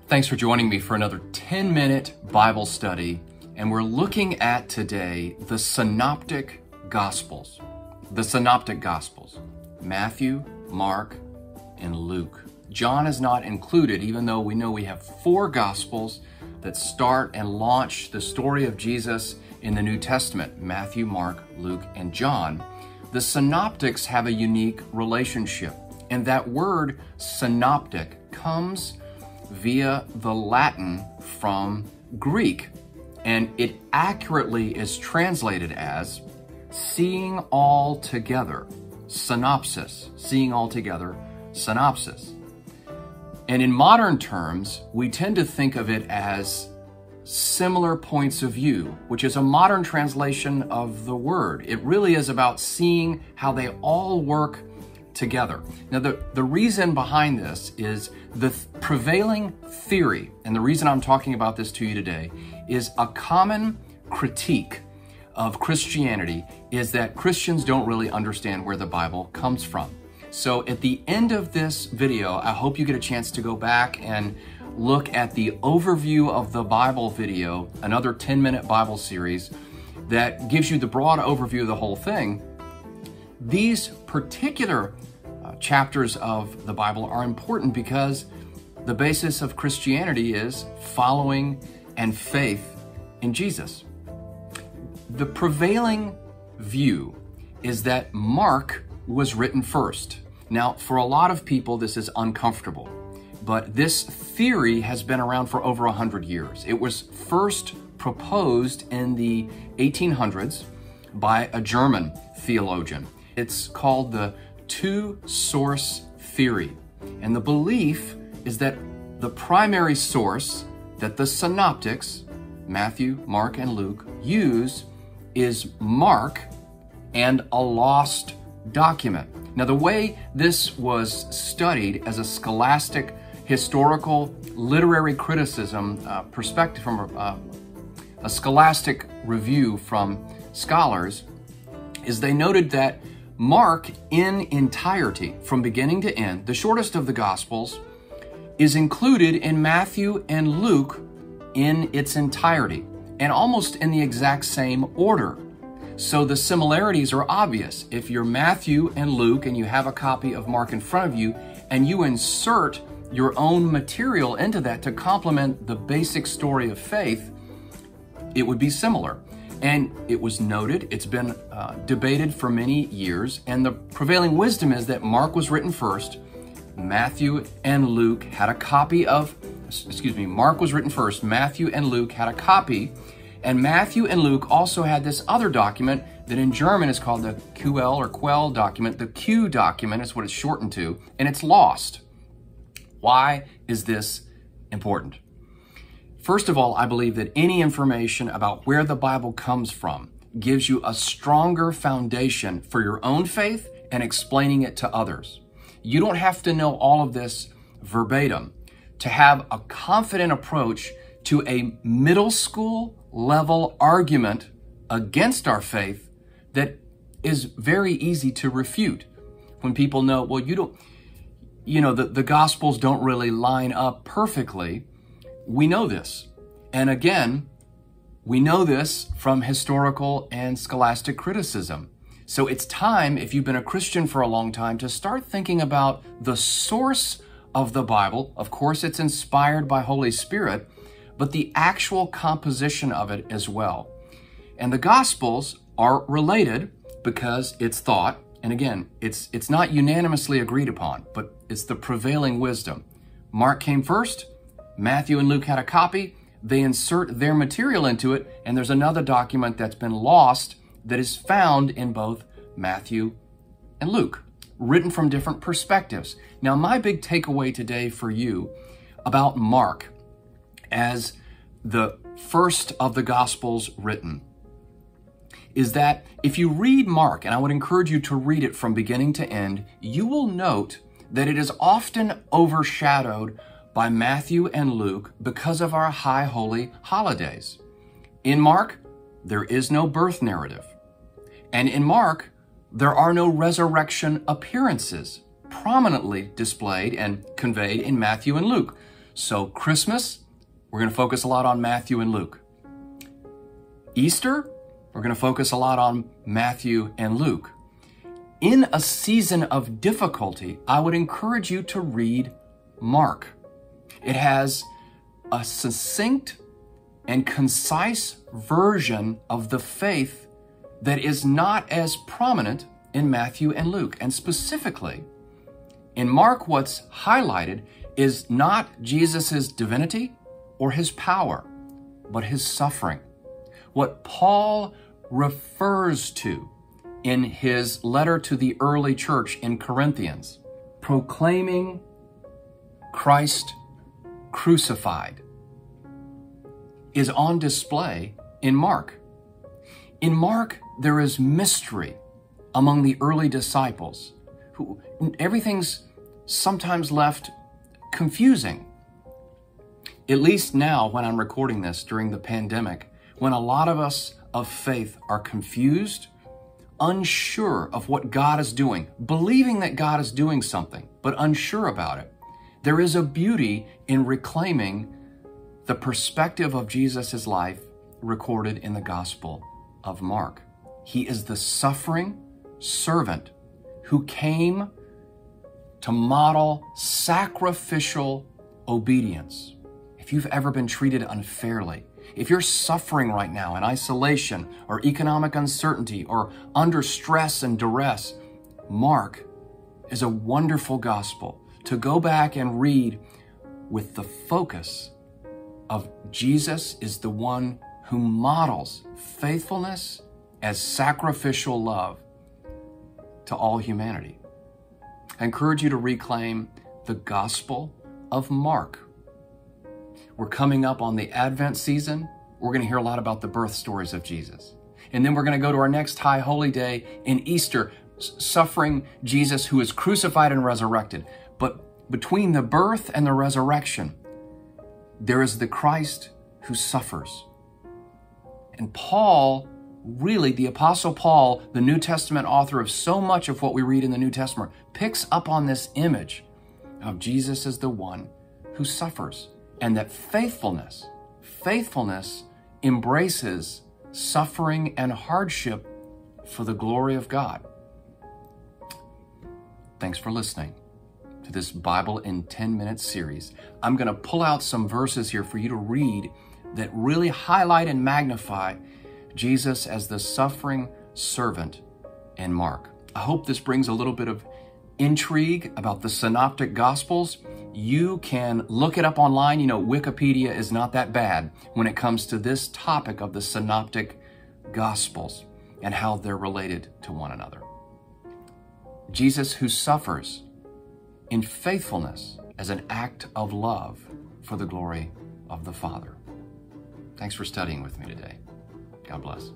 Thanks for joining me for another 10-minute Bible study, and we're looking at today the Synoptic Gospels. The Synoptic Gospels, Matthew, Mark, and Luke. John is not included, even though we know we have 4 Gospels that start and launch the story of Jesus in the New Testament, Matthew, Mark, Luke, and John. The Synoptics have a unique relationship, and that word synoptic comes via the Latin from Greek, and it accurately is translated as seeing all together, synopsis, seeing all together, synopsis. And in modern terms, we tend to think of it as similar points of view, which is a modern translation of the word. It really is about seeing how they all work together. Now, the reason behind this is the prevailing theory, and the reason I'm talking about this to you today is a common critique of Christianity is that Christians don't really understand where the Bible comes from. So at the end of this video, I hope you get a chance to go back and look at the overview of the Bible video, another 10-minute Bible series that gives you the broad overview of the whole thing. These particular chapters of the Bible are important because the basis of Christianity is following and faith in Jesus. The prevailing view is that Mark was written first. Now, for a lot of people, this is uncomfortable, but this theory has been around for over 100 years. It was first proposed in the 1800s by a German theologian. It's called the two-source theory, and the belief is that the primary source that the synoptics, Matthew, Mark, and Luke, use is Mark and a lost document. Now, the way this was studied as a scholastic, historical, literary criticism perspective from a scholastic review from scholars is they noted that Mark in entirety, from beginning to end, the shortest of the Gospels, is included in Matthew and Luke in its entirety, and almost in the exact same order. So the similarities are obvious. If you're Matthew and Luke and you have a copy of Mark in front of you and you insert your own material into that to complement the basic story of faith, it would be similar. And it was noted, it's been debated for many years, and the prevailing wisdom is that Mark was written first, Matthew and Luke had a copy of, Mark was written first, Matthew and Luke had a copy, and Matthew and Luke also had this other document that in German is called the QL or Quell document. The Q document is what it's shortened to, and it's lost. Why is this important? First of all, I believe that any information about where the Bible comes from gives you a stronger foundation for your own faith and explaining it to others. You don't have to know all of this verbatim to have a confident approach to a middle school level argument against our faith that is very easy to refute. When people know, well, the Gospels don't really line up perfectly. We know this. And again, we know this from historical and scholastic criticism. So it's time, if you've been a Christian for a long time, to start thinking about the source of the Bible. Of course, it's inspired by Holy Spirit, but the actual composition of it as well. And the Gospels are related because it's thought, and again, it's not unanimously agreed upon, but it's the prevailing wisdom. Mark came first, Matthew and Luke had a copy, they insert their material into it, and there's another document that's been lost that is found in both Matthew and Luke, written from different perspectives. Now, my big takeaway today for you about Mark as the first of the Gospels written is that if you read Mark, and I would encourage you to read it from beginning to end, you will note that it is often overshadowed by Matthew and Luke because of our high holy holidays. In Mark, there is no birth narrative. And in Mark, there are no resurrection appearances prominently displayed and conveyed in Matthew and Luke. So Christmas, we're going to focus a lot on Matthew and Luke. Easter, we're going to focus a lot on Matthew and Luke. In a season of difficulty, I would encourage you to read Mark. It has a succinct and concise version of the faith that is not as prominent in Matthew and Luke. And specifically, in Mark, what's highlighted is not Jesus' divinity or his power, but his suffering. What Paul refers to in his letter to the early church in Corinthians, proclaiming Christ crucified, is on display in Mark. In Mark, there is mystery among the early disciples, who everything's sometimes left confusing. At least now, when I'm recording this during the pandemic, when a lot of us of faith are confused, unsure of what God is doing, believing that God is doing something, but unsure about it, there is a beauty in reclaiming the perspective of Jesus' life recorded in the Gospel of Mark. He is the suffering servant who came to model sacrificial obedience. If you've ever been treated unfairly, if you're suffering right now in isolation or economic uncertainty or under stress and duress, Mark is a wonderful gospel to go back and read with the focus of Jesus is the one who models faithfulness as sacrificial love to all humanity. I encourage you to reclaim the Gospel of Mark. We're coming up on the Advent season. We're going to hear a lot about the birth stories of Jesus. And then we're going to go to our next High Holy Day in Easter, suffering Jesus who is crucified and resurrected. But between the birth and the resurrection, there is the Christ who suffers. And Paul, really, the Apostle Paul, the New Testament author of so much of what we read in the New Testament, picks up on this image of Jesus as the one who suffers. And that faithfulness embraces suffering and hardship for the glory of God. Thanks for listening to this Bible in 10 Minutes series. I'm going to pull out some verses here for you to read that really highlight and magnify Jesus as the suffering servant in Mark. I hope this brings a little bit of intrigue about the Synoptic Gospels. You can look it up online. You know, Wikipedia is not that bad when it comes to this topic of the Synoptic Gospels and how they're related to one another. Jesus who suffers in faithfulness as an act of love for the glory of the Father. Thanks for studying with me today. God bless.